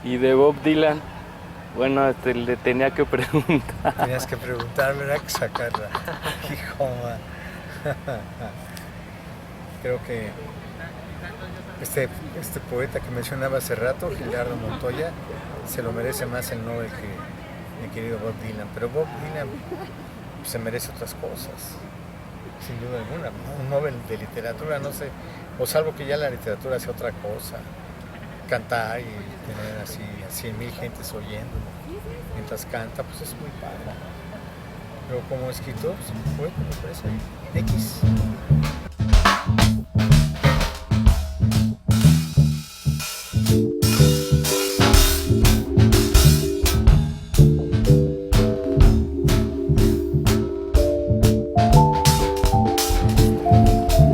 Y de Bob Dylan, bueno, le tenía que preguntar. Tenías que preguntar, ¿verdad? Que sacarla. Hijo, man. Creo que este poeta que mencionaba hace rato, Gildardo Montoya, se lo merece más el Nobel que mi querido Bob Dylan. Pero Bob Dylan se merece otras cosas, sin duda alguna. Un Nobel de literatura, no sé, o salvo que ya la literatura sea otra cosa. Cantar y tener así a 100,000 gentes oyéndolo mientras canta, pues es muy padre. Pero como escritor, poeta, me parece X.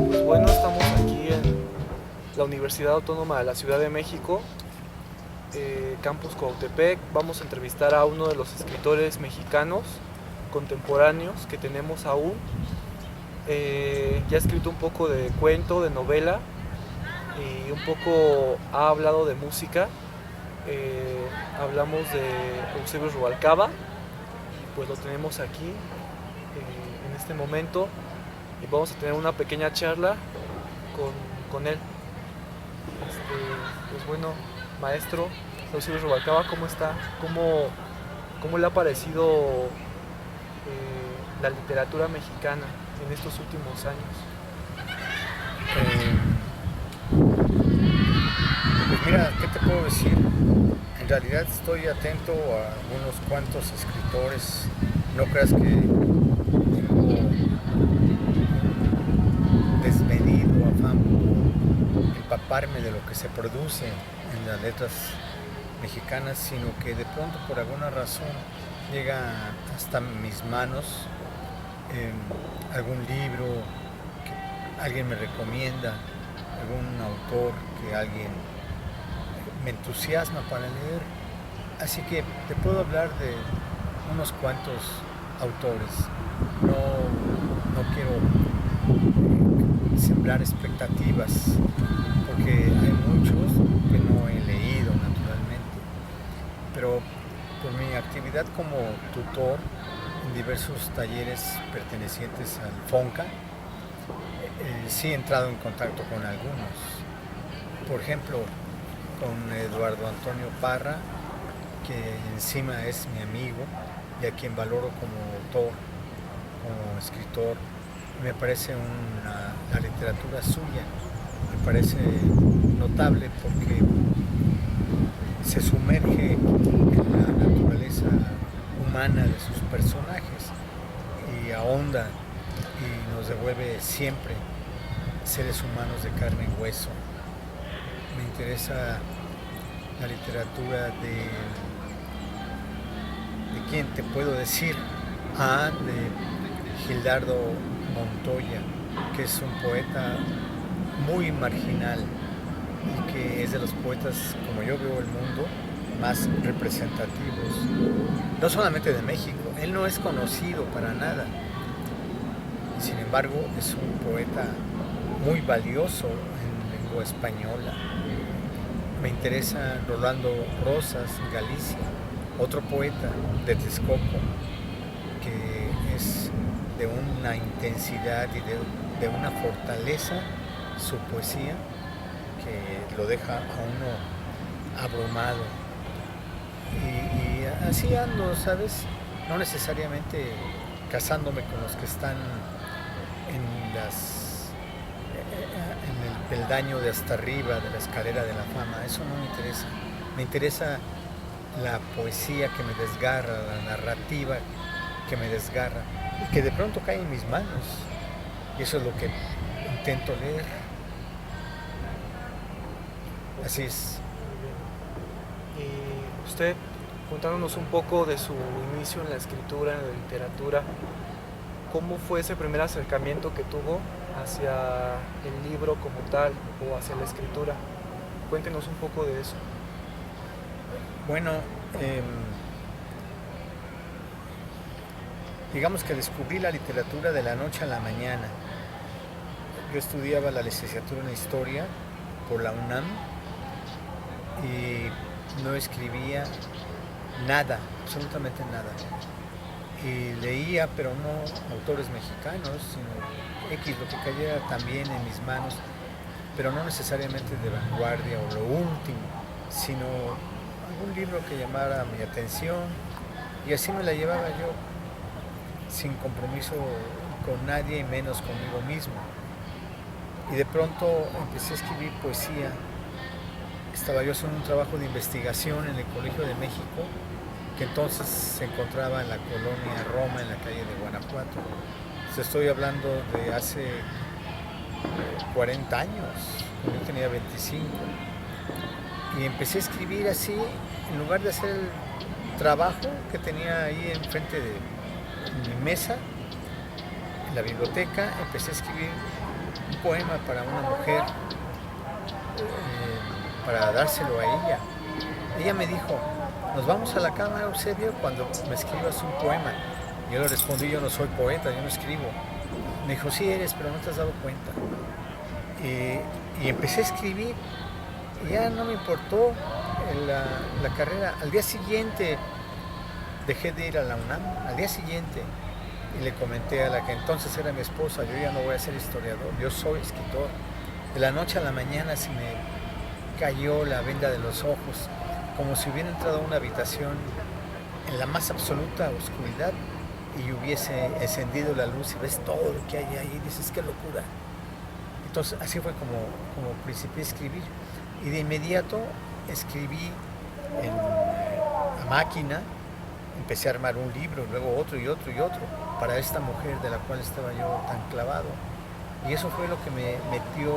Pues bueno, estamos aquí en la Universidad Autónoma de la Ciudad de México, Campus Cuautepec. Vamos a entrevistar a uno de los escritores mexicanos contemporáneos que tenemos aún. Ya ha escrito un poco de cuento, de novela, y un poco ha hablado de música. Hablamos de Eusebio Rubalcaba, pues lo tenemos aquí en este momento y vamos a tener una pequeña charla con él. Pues bueno, maestro Eusebio Rubalcaba, ¿cómo está? ¿Cómo le ha parecido la literatura mexicana en estos últimos años? Pues mira, ¿qué te puedo decir? En realidad estoy atento a unos cuantos escritores. No creas que tengo desmedido afán por empaparme de lo que se produce en las letras mexicanas, sino que de pronto por alguna razón llega hasta mis manos algún libro que alguien me recomienda, algún autor que alguien me entusiasma para leer. Así que te puedo hablar de unos cuantos autores. No quiero sembrar expectativas, porque hay muchos que no he leído naturalmente, pero por mi actividad como tutor en diversos talleres pertenecientes al FONCA, sí he entrado en contacto con algunos. Por ejemplo, con Eduardo Antonio Parra, que encima es mi amigo y a quien valoro como autor, como escritor. Me parece la literatura suya, me parece notable porque se sumerge en la naturaleza humana de sus personajes y ahonda y nos devuelve siempre seres humanos de carne y hueso. Me interesa la literatura de quién te puedo decir, de Gildardo Montoya, que es un poeta muy marginal y que es de los poetas, como yo veo el mundo, más representativos, no solamente de México. Él no es conocido para nada, sin embargo es un poeta muy valioso en lengua española. Me interesa Rolando Rosas, Galicia, otro poeta de Texcoco, que es de una intensidad y de una fortaleza su poesía que lo deja a uno abrumado. Y así ando, ¿sabes? No necesariamente casándome con los que están en el peldaño de hasta arriba de la escalera de la fama. Eso no me interesa. Me interesa la poesía que me desgarra, la narrativa que me desgarra y que de pronto cae en mis manos. Y eso es lo que intento leer. Así es. Y usted, contándonos un poco de su inicio en la escritura, en la literatura, ¿cómo fue ese primer acercamiento que tuvo hacia el libro como tal o hacia la escritura? Cuéntenos un poco de eso. Bueno, digamos que descubrí la literatura de la noche a la mañana. Yo estudiaba la licenciatura en Historia por la UNAM y no escribía nada, absolutamente nada. Y leía, pero no autores mexicanos, sino X, lo que cayera también en mis manos, pero no necesariamente de vanguardia o lo último, sino algún libro que llamara mi atención, y así me la llevaba yo, sin compromiso con nadie y menos conmigo mismo. Y de pronto empecé a escribir poesía. Estaba yo haciendo un trabajo de investigación en el Colegio de México, que entonces se encontraba en la colonia Roma, en la calle de Guanajuato. Estoy hablando de hace 40 años, cuando yo tenía 25. Y empecé a escribir así, en lugar de hacer el trabajo que tenía ahí enfrente de mi mesa, en la biblioteca, empecé a escribir un poema para una mujer, para dárselo a ella. Ella me dijo, nos vamos a la cama, Eusebio, cuando me escribas un poema. Yo le respondí, yo no soy poeta, yo no escribo. Me dijo, sí eres, pero no te has dado cuenta. Y empecé a escribir, y ya no me importó la carrera. Al día siguiente dejé de ir a la UNAM, al día siguiente, y le comenté a la que entonces era mi esposa, yo ya no voy a ser historiador, yo soy escritor. De la noche a la mañana se me cayó la venda de los ojos, como si hubiera entrado a una habitación en la más absoluta oscuridad y hubiese encendido la luz y ves todo lo que hay ahí y dices, qué locura. Entonces así fue como principié a escribir, y de inmediato escribí a máquina. Empecé a armar un libro, luego otro y otro y otro, para esta mujer de la cual estaba yo tan clavado. Y eso fue lo que me metió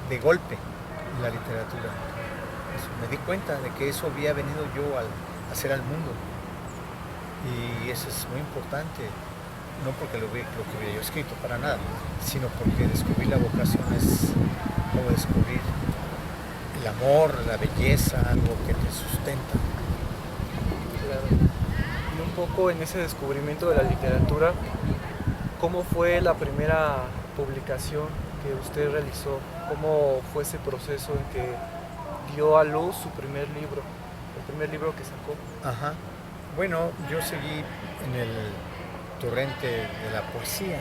de golpe en la literatura. Me di cuenta de que eso había venido yo a hacer al mundo. Y eso es muy importante, no porque lo que hubiera yo escrito para nada, sino porque descubrir la vocación es como descubrir el amor, la belleza, algo que te sustenta. Claro. Y un poco en ese descubrimiento de la literatura, ¿cómo fue la primera publicación que usted realizó? ¿Cómo fue ese proceso en que dio a luz su primer libro, el primer libro que sacó? Ajá. Bueno, yo seguí en el torrente de la poesía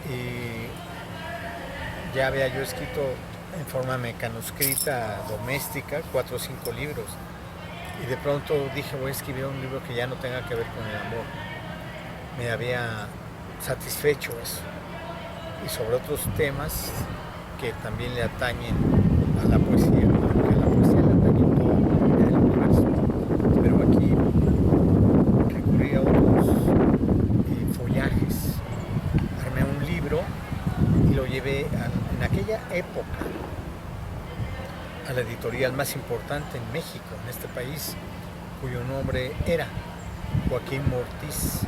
y ya había yo escrito en forma mecanuscrita doméstica 4 o 5 libros. Y de pronto dije, voy a escribir un libro que ya no tenga que ver con el amor. Me había satisfecho eso. Y sobre otros temas que también le atañen a la poesía, aunque a la poesía le atañe todo en el universo. Pero aquí recurrí a otros follajes. Armé un libro y lo llevé en aquella época a la editorial más importante en México, en este país, cuyo nombre era Joaquín Mortiz.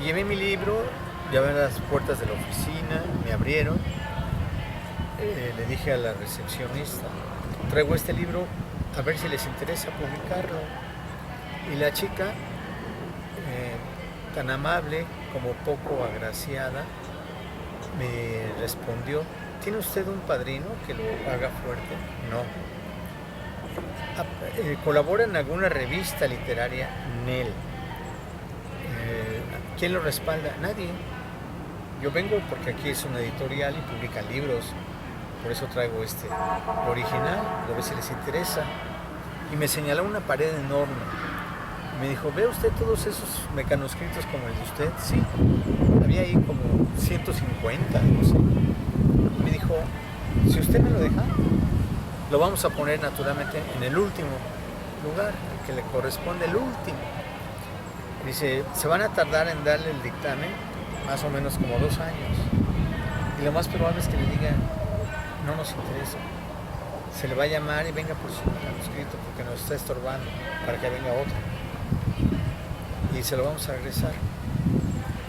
Y llevé mi libro, llamé a las puertas de la oficina, me abrieron, le dije a la recepcionista, traigo este libro a ver si les interesa publicarlo. Y la chica, tan amable como poco agraciada, me respondió, ¿tiene usted un padrino que lo haga fuerte? No. ¿Colabora en alguna revista literaria? Nel. ¿Quién lo respalda? Nadie. Yo vengo porque aquí es una editorial y publican libros, por eso traigo este original, a ver si les interesa. Y me señaló una pared enorme. Me dijo, ¿ve usted todos esos mecanuscritos como el de usted? Sí. Había ahí como 150, no sé. Y me dijo, si usted me lo deja, lo vamos a poner naturalmente en el último lugar, el que le corresponde, el último. Dice, se van a tardar en darle el dictamen más o menos como 2 años. Y lo más probable es que le digan, no nos interesa. Se le va a llamar y venga por su manuscrito porque nos está estorbando para que venga otro. Y se lo vamos a regresar.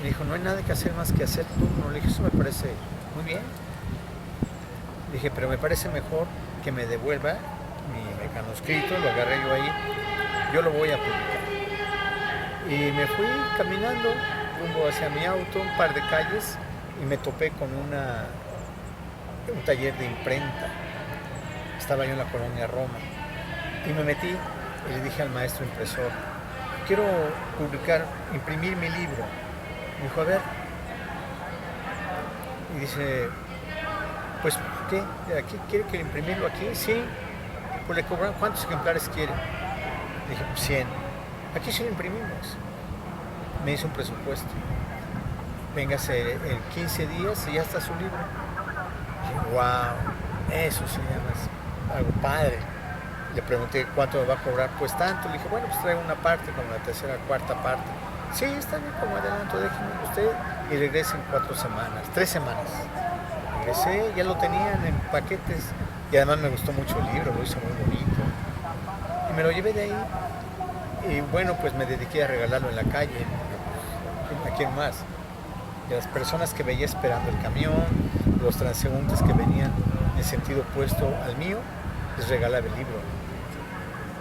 Me dijo, no hay nada que hacer más que hacer turno. Le dije, eso me parece muy bien. Le dije, pero me parece mejor que me devuelva mi manuscrito, lo agarré yo ahí, yo lo voy a publicar. Y me fui caminando rumbo hacia mi auto, un par de calles, y me topé con un taller de imprenta. Estaba yo en la colonia Roma. Y me metí y le dije al maestro impresor, quiero imprimir mi libro. Me dijo, a ver. Y dice, pues, ¿qué? ¿Aquí quiere que imprimirlo aquí? Sí. Pues le cobran, ¿cuántos ejemplares quiere? Le dije, pues 100. Aquí sí lo imprimimos. Me hizo un presupuesto. Véngase en 15 días y ya está su libro. Dije, wow, eso se llama algo padre. Le pregunté cuánto me va a cobrar, pues tanto. Le dije, bueno, pues traigo una parte, como la tercera, cuarta parte. Sí, está bien, como adelanto, déjeme usted y regrese en 3 semanas. Regresé, ya lo tenían en paquetes y además me gustó mucho el libro, lo hizo muy bonito. Y me lo llevé de ahí y bueno, pues me dediqué a regalarlo en la calle. ¿A quién más? Y a las personas que veía esperando el camión, los transeúntes que venían en sentido opuesto al mío, les regalaba el libro.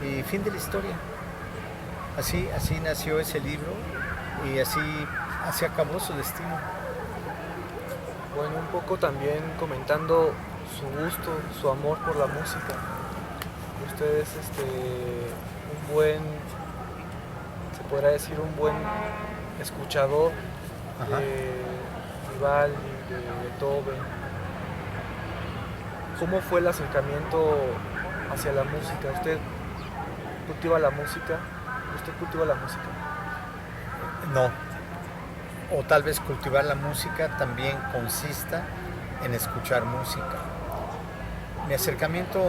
Y fin de la historia. Así nació ese libro y así acabó su destino. Bueno, un poco también comentando su gusto, su amor por la música. Usted es se podrá decir un buen escuchador de Vivaldi, de Beethoven. ¿Cómo fue el acercamiento hacia la música? ¿Usted cultiva la música? No. O tal vez cultivar la música también consista en escuchar música. Mi acercamiento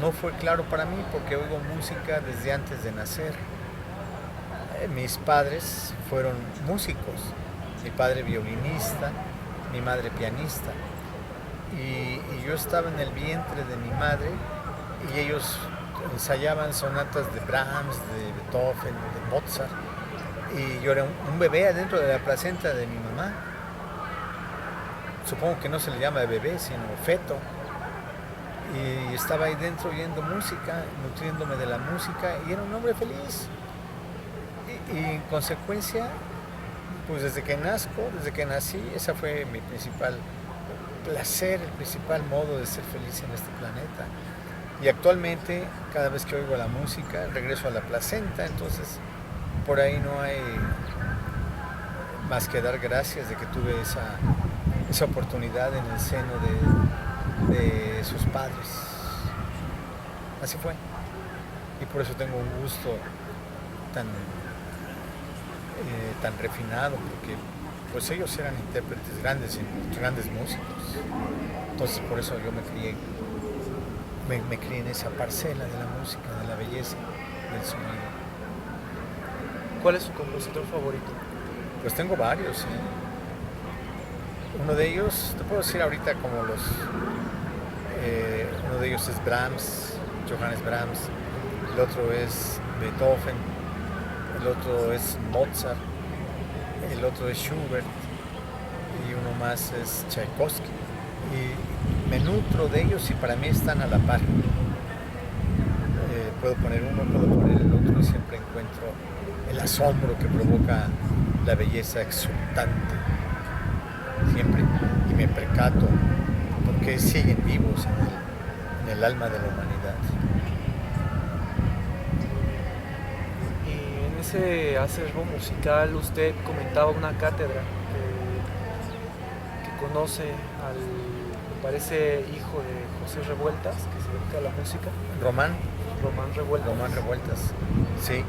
no fue claro para mí porque oigo música desde antes de nacer. Mis padres fueron músicos, mi padre violinista, mi madre pianista. Y yo estaba en el vientre de mi madre y ellos ensayaban sonatas de Brahms, de Beethoven, de Mozart. Y yo era un bebé adentro de la placenta de mi mamá. Supongo que no se le llama bebé, sino feto. Y estaba ahí dentro oyendo música, nutriéndome de la música y era un hombre feliz. Y en consecuencia, pues desde que nací, ese fue mi principal placer, el principal modo de ser feliz en este planeta. Y actualmente, cada vez que oigo la música, regreso a la placenta, entonces por ahí no hay más que dar gracias de que tuve esa oportunidad en el seno de sus padres. Así fue. Y por eso tengo un gusto tan refinado, porque pues ellos eran intérpretes grandes músicos. Entonces por eso yo me crié en esa parcela de la música, de la belleza, del sonido. ¿Cuál es su compositor favorito? Pues tengo varios. Uno de ellos, te puedo decir ahorita como uno de ellos es Brahms, Johannes Brahms, el otro es Beethoven, el otro es Mozart, el otro es Schubert y uno más es Tchaikovsky. Y me nutro de ellos y para mí están a la par. Puedo poner uno, puedo poner el otro y siempre encuentro el asombro que provoca la belleza exultante. Siempre. Y me percato porque siguen vivos en el alma de la humanidad. Y en ese acervo musical usted comentaba una cátedra que conoce me parece hijo de José Revueltas, que se dedica a la música. Román Revueltas. Sí,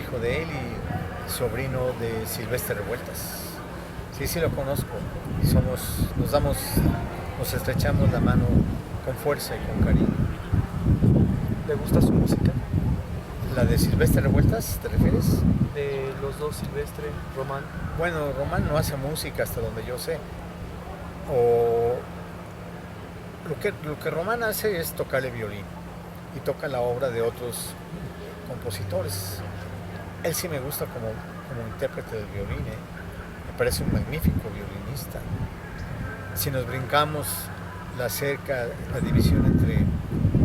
hijo de él y sobrino de Silvestre Revueltas. Sí, lo conozco. Nos estrechamos la mano con fuerza y con cariño. ¿Le gusta su música? ¿La de Silvestre Revueltas, te refieres? De los dos, Silvestre, Román. Bueno, Román no hace música hasta donde yo sé. Lo que Román hace es tocarle violín y toca la obra de otros compositores. Él sí me gusta como intérprete del violín. Me parece un magnífico violinista. Si nos brincamos la división entre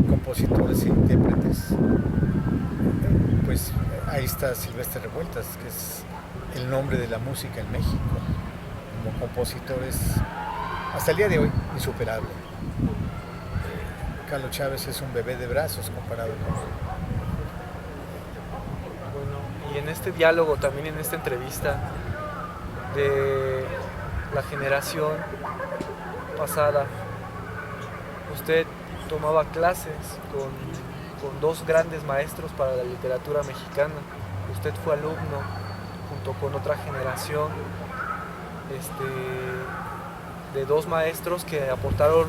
compositores e intérpretes, pues ahí está Silvestre Revueltas, que es el nombre de la música en México. Como compositores, hasta el día de hoy, insuperable. Carlos Chávez es un bebé de brazos comparado con él. este diálogo, también en esta entrevista, de la generación pasada. Usted tomaba clases con dos grandes maestros para la literatura mexicana. Usted fue alumno junto con otra generación de dos maestros que aportaron,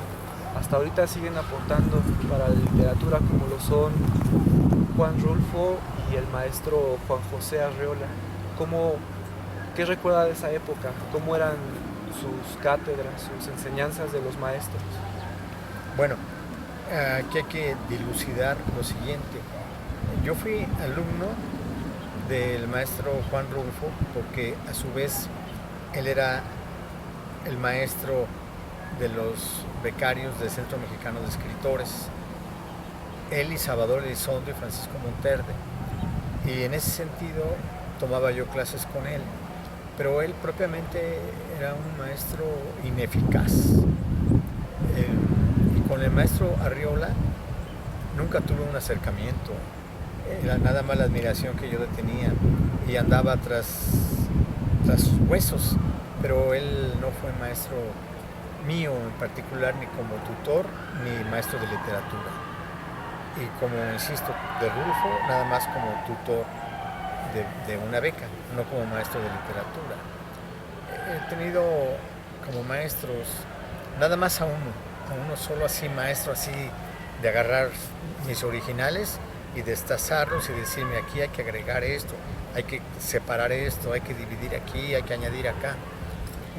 hasta ahorita siguen aportando para la literatura, como lo son Juan Rulfo y el maestro Juan José Arreola. ¿Qué recuerda de esa época? ¿Cómo eran sus cátedras, sus enseñanzas de los maestros? Bueno, aquí hay que dilucidar lo siguiente. Yo fui alumno del maestro Juan Rulfo porque a su vez él era el maestro de los becarios del Centro Mexicano de Escritores. Él y Salvador Elizondo y Francisco Monterde. Y en ese sentido tomaba yo clases con él. Pero él propiamente era un maestro ineficaz. Y con el maestro Arriola nunca tuve un acercamiento. Era nada más la admiración que yo le tenía y andaba tras sus huesos. Pero él no fue maestro mío en particular, ni como tutor, ni maestro de literatura. Y como insisto, de Rulfo, nada más como tutor de una beca, no como maestro de literatura. He tenido como maestros, nada más a uno solo, así maestro, así de agarrar mis originales y destazarlos y decirme aquí hay que agregar esto, hay que separar esto, hay que dividir aquí, hay que añadir acá.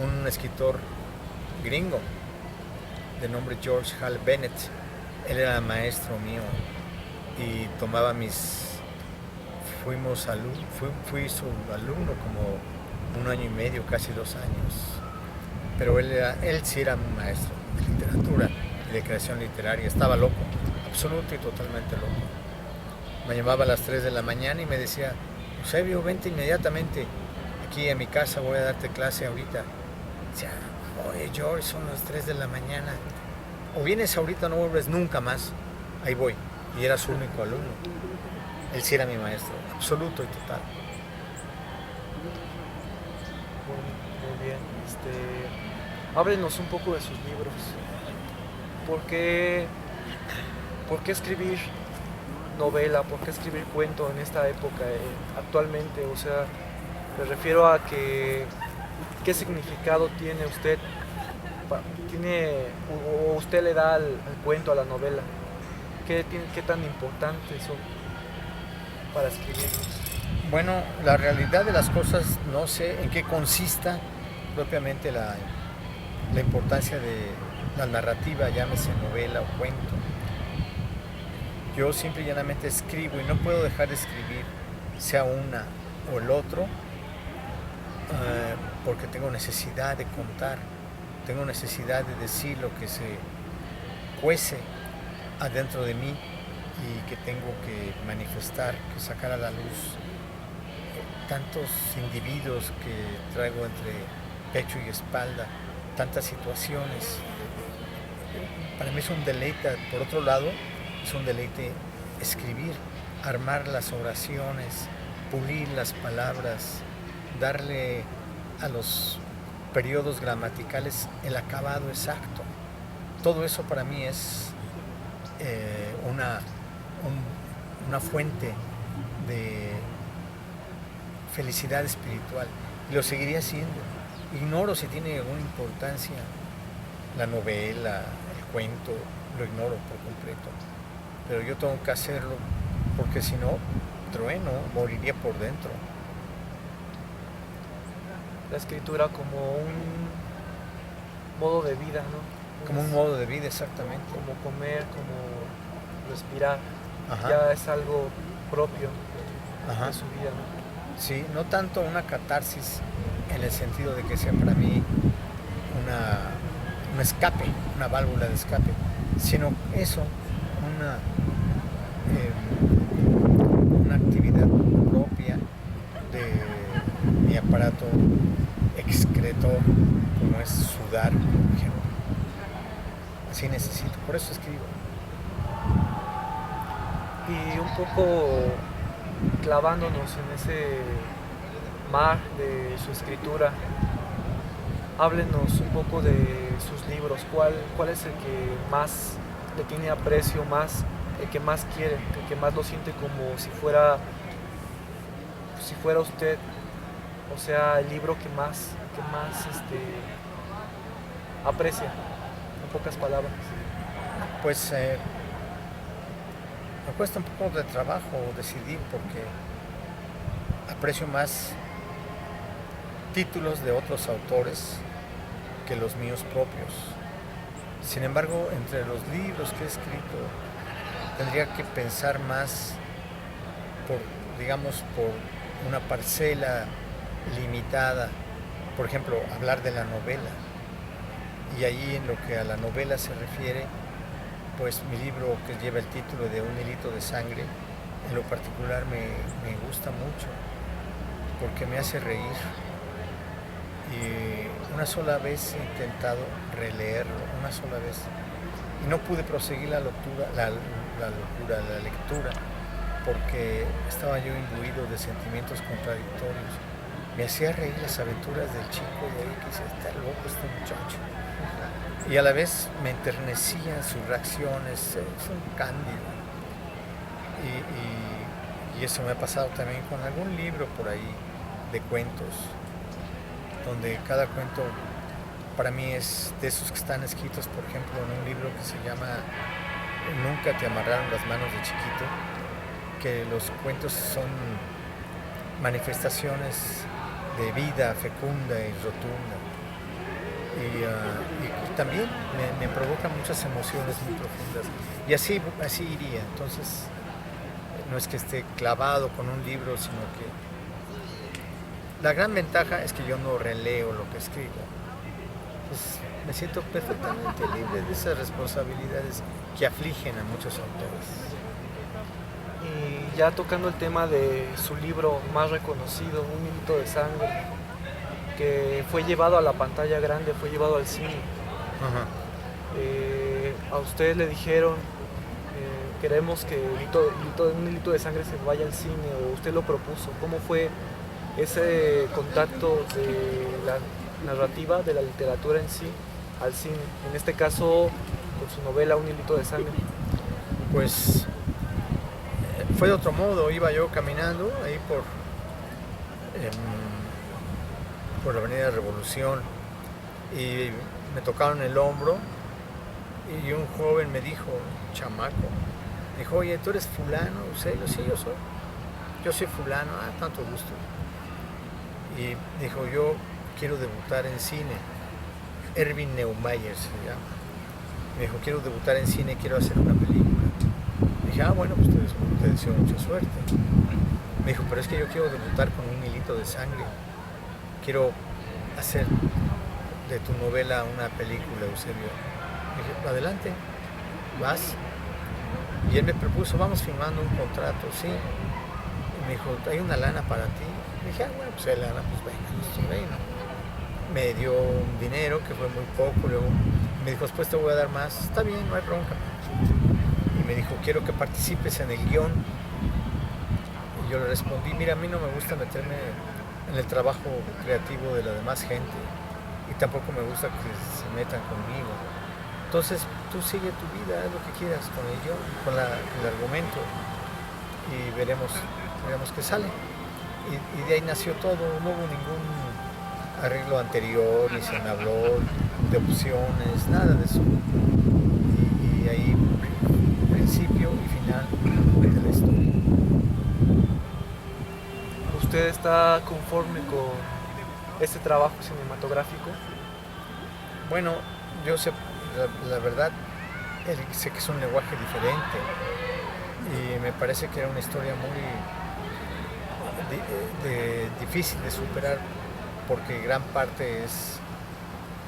Un escritor gringo de nombre George Hall Bennett, él era maestro mío y tomaba fui su alumno como 1 año y medio, casi 2 años, pero él sí era un maestro de literatura y de creación literaria, estaba loco, absoluto y totalmente loco. Me llamaba a las 3 de la mañana y me decía, Eusebio, vente inmediatamente aquí a mi casa, voy a darte clase ahorita. Decía, oye George, son las 3 de la mañana, o vienes ahorita o no vuelves nunca más. Ahí voy, y era su único alumno. Él sí era mi maestro, absoluto y total. Muy bien. Háblenos un poco de sus libros. ¿Por qué escribir novela? ¿Por qué escribir cuento en esta época, actualmente? O sea, me refiero a que ¿qué significado tiene usted? ¿O usted le da al cuento, a la novela? ¿Qué tan importantes son para escribir? Bueno, la realidad de las cosas, no sé en qué consista propiamente la importancia de la narrativa, llámese novela o cuento. Yo simple y llanamente escribo y no puedo dejar de escribir, sea una o el otro, porque tengo necesidad de contar, tengo necesidad de decir lo que se cuece adentro de mí y que tengo que manifestar, que sacar a la luz tantos individuos que traigo entre pecho y espalda, tantas situaciones. Para mí es un deleite, por otro lado, es un deleite escribir, armar las oraciones, pulir las palabras, darle a los periodos gramaticales el acabado exacto. Todo eso para mí es una fuente de felicidad espiritual y lo seguiría haciendo. Ignoro si tiene alguna importancia la novela, el cuento, lo ignoro por completo, pero yo tengo que hacerlo porque si no, trueno, moriría por dentro. La escritura como un modo de vida, ¿no? Como un modo de vida, exactamente. Como comer, como respirar. Ajá. Ya es algo propio Ajá. de su vida, ¿no? Sí, no tanto una catarsis en el sentido de que sea para mí un escape, una válvula de escape, sino eso, una actividad propia de mi aparato excretor, como es sudar, por ejemplo. Así necesito, por eso escribo. Y un poco clavándonos en ese mar de su escritura, háblenos un poco de sus libros. ¿Cuál es el que más le tiene aprecio, el que más quiere, el que más lo siente como si fuera usted? O sea, el libro que más aprecia, en pocas palabras. Pues me cuesta un poco de trabajo decidir porque aprecio más títulos de otros autores que los míos propios. Sin embargo, entre los libros que he escrito, tendría que pensar más por una parcela limitada. Por ejemplo, hablar de la novela. Y ahí, en lo que a la novela se refiere, pues mi libro, que lleva el título de Un hilito de sangre, en lo particular me gusta mucho porque me hace reír. Y una sola vez he intentado releerlo, una sola vez, y no pude proseguir la lectura, porque estaba yo imbuido de sentimientos contradictorios. Me hacía reír las aventuras del chico, y ahí quise, está loco este muchacho. Y a la vez me enternecían sus reacciones, es un cándido. Y eso me ha pasado también con algún libro por ahí de cuentos, donde cada cuento para mí es de esos que están escritos, por ejemplo, en un libro que se llama Nunca te amarraron las manos de chiquito, que los cuentos son manifestaciones de vida fecunda y rotunda. Y también me provocan muchas emociones muy profundas. Y así iría. Entonces, no es que esté clavado con un libro, sino que la gran ventaja es que yo no releo lo que escribo. Pues me siento perfectamente libre de esas responsabilidades que afligen a muchos autores. Y ya tocando el tema de su libro más reconocido, Un hilito de sangre, que fue llevado a la pantalla grande, fue llevado al cine. Ajá. A usted le dijeron, queremos que Un hilito de sangre se vaya al cine, o usted lo propuso. ¿Cómo fue ese contacto de la narrativa, de la literatura en sí, al cine? En este caso, con su novela Un hilito de sangre. Pues fue de otro modo. Iba yo caminando ahí por la Avenida Revolución y me tocaron el hombro y un joven me dijo, chamaco, me dijo, oye, ¿tú eres fulano? Eusebio, sí, yo soy fulano, tanto gusto. Y dijo, yo quiero debutar en cine. Erwin Neumayer se llama. Me dijo, quiero debutar en cine, quiero hacer una película. Dije, bueno, pues te deseo mucha suerte. Me dijo, pero es que yo quiero debutar con Un hilito de sangre. Quiero hacer de tu novela una película, Eusebio. Dije, adelante, vas. Y él me propuso, vamos firmando un contrato, sí. Y me dijo, ¿hay una lana para ti? Dije, bueno, pues hay lana, pues venga, nuestro reino. Me dio un dinero que fue muy poco, luego me dijo, después te voy a dar más. Está bien, no hay bronca. Y me dijo, quiero que participes en el guión. Y yo le respondí, mira, a mí no me gusta meterme en el trabajo creativo de la demás gente y tampoco me gusta que se metan conmigo. Entonces tú sigue tu vida, haz lo que quieras con el guión, con el argumento, y veremos qué sale. Y de ahí nació todo, no hubo ningún arreglo anterior, ni se me habló de opciones, nada de eso. Y ahí principio y final de la historia. ¿Usted está conforme con este trabajo cinematográfico? Bueno, yo sé, la verdad, sé que es un lenguaje diferente y me parece que era una historia muy difícil de superar, porque gran parte es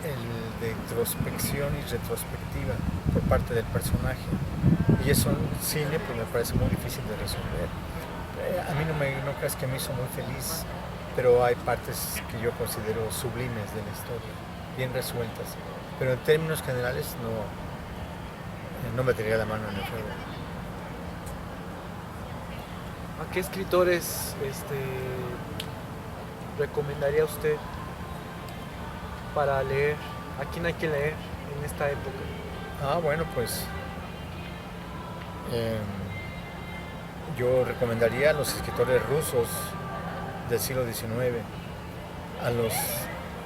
el de introspección y retrospectiva por parte del personaje, y eso en cine pues me parece muy difícil de resolver. A mí no creas que me hizo muy feliz, pero hay partes que yo considero sublimes de la historia, bien resueltas, pero en términos generales no metería la mano en el fuego. ¿A qué escritores recomendaría usted para leer? ¿A quién hay que leer en esta época? Bueno, pues yo recomendaría a los escritores rusos del siglo XIX, a los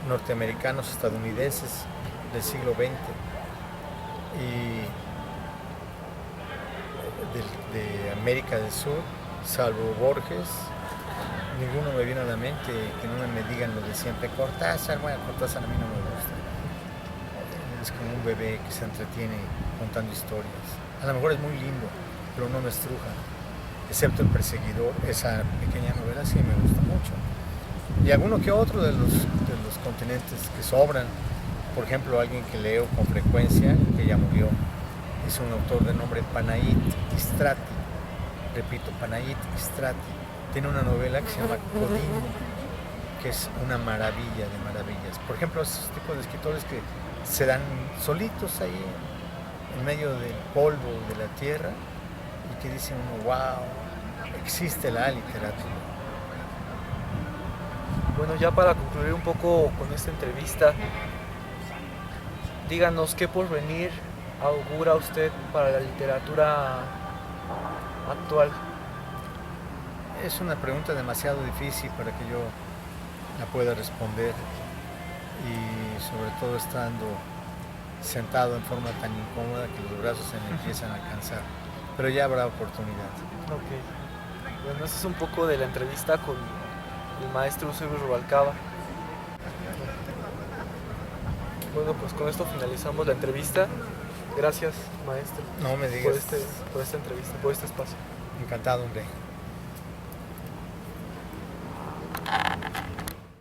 norteamericanos estadounidenses del siglo XX y de América del Sur, salvo Borges, ninguno me viene a la mente que no me digan lo de siempre. Cortázar, bueno, Cortázar a mí no me gusta. Es como un bebé que se entretiene contando historias. A lo mejor es muy lindo, pero no me estruja. Excepto El Perseguidor, esa pequeña novela sí me gusta mucho. Y alguno que otro de los continentes que sobran. Por ejemplo, alguien que leo con frecuencia, que ya murió, es un autor de nombre Panayit Istrati. Repito, Panayit Istrati. Tiene una novela que se llama Codín, que es una maravilla de maravillas. Por ejemplo, esos tipos de escritores que se dan solitos ahí en medio del polvo de la tierra y que dicen uno, wow, existe la literatura. Bueno, ya para concluir un poco con esta entrevista, díganos qué porvenir augura usted para la literatura actual. Es una pregunta demasiado difícil para que yo la pueda responder y sobre todo estando sentado en forma tan incómoda que los brazos se me empiezan a cansar, pero ya habrá oportunidad. Ok. Bueno, eso es un poco de la entrevista con el maestro Eusebio Rubalcaba. Bueno, pues con esto finalizamos la entrevista. Gracias, maestro, No me digas. por esta entrevista, por este espacio. Encantado, hombre.